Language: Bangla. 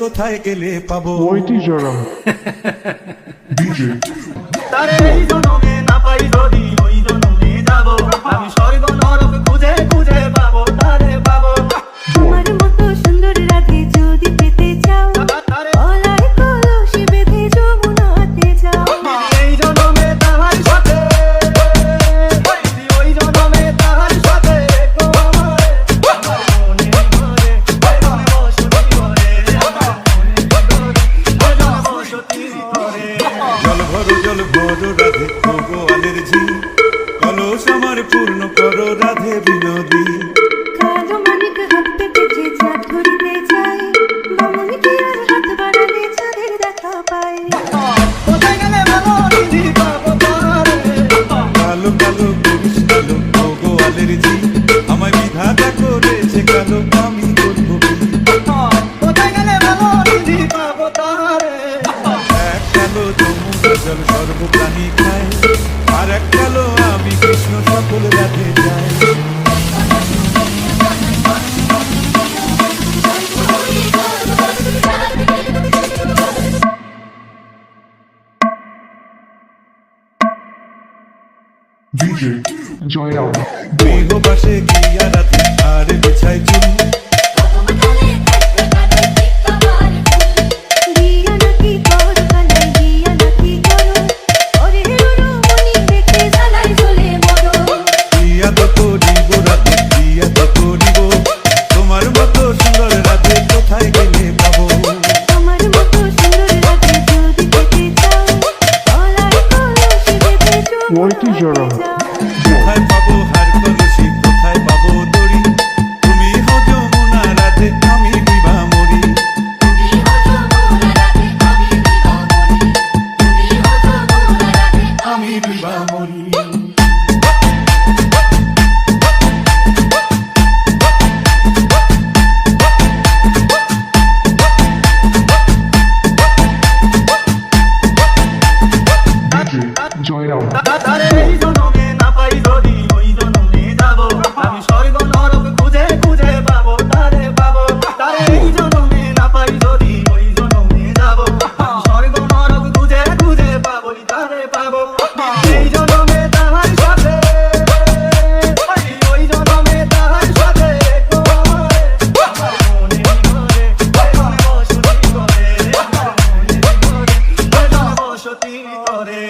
কোথায় গেলে পাবো? ওইটি জড়াম ডিজে তারে এই জনমে না পাই যদি ওই জনমে যাব, আমি স্বর্গ নরক খুঁজে খুঁজে পাবো, তারে পাবো। আমার মতো সুন্দর রাধে যদি পেতে চাও, গলায় কলসি বেঁধে যমুনাতে যাও। এই জনমে তাহার সাথে, ওই জনমে তাহার সাথে আমার মনে ঘরে, মনে বসতি ঘরে, আমার মনে বসতি ঘরে। জল ভরো রাধে ওগো আলেরজি, কলস আমার পূর্ণ করো রাধে বিনোদী। কালো মানিক হাত পেতে চাঁদ ধরিতে চাই, বামুন কি আর হাত বাড়ালে চাঁদের দেখা পায়। কোথায় গেলে বলো নিধি পাবো তারে, কালো কালো করিস কালো ওগো আলেরজি, আমায় বিধাতা করেছে কালো, আমি বলবো কি? কোথায় গেলে বলো নিধি পাবো তারে। এক কালো যমুনা জল সর্বপ্রাণী খায়, আর এক কালো আমি কৃষ্ণ সকল রাধে যায়। ডিজে জয়রাম গৃহবাসে গিয়া রাধে আর বিছাই চুল, দিয়া নাকি তোর গলায়, দিয়া নাকি করো, ওরে রুরু মনি দেখে জ্বালায় জ্বলে মরো। দিয়া তো করিব রাধে, দিয়া তো করিব, তোমার মতো সুন্দর রাধে কোথায় গেলে পাবো? আমার মতো সুন্দর রাধে যদি পেতে চাও, গলায় কলসি বেঁধে ওইটি জড়াম যমুনাতে যাও। কোথায় পাবো হার কলসি, কোথায় পাবো দড়ি, তুমি হো যমুনা রাধে, আমি বিভা মরি। আমি বিভা মরি। ডিজে জয়রাম তারে এই জনমে না পাই যদি ওই জনমে যাব, আমি স্বর্গ নরক খুঁজে খুঁজে পাবো, তারে পাবো। তারে এই জনমে না পাই যদি ওই জনমে যাব, আমি স্বর্গ নরক খুঁজে খুঁজে পাবো, তারে পাবো। এই জনমে তাহার সাথে, ওই জনমে তাহার সাথে আমার মনে ঘরে, মনে বসতি ঘরে, আমার মনে ঘরে, বসতি ঘরে।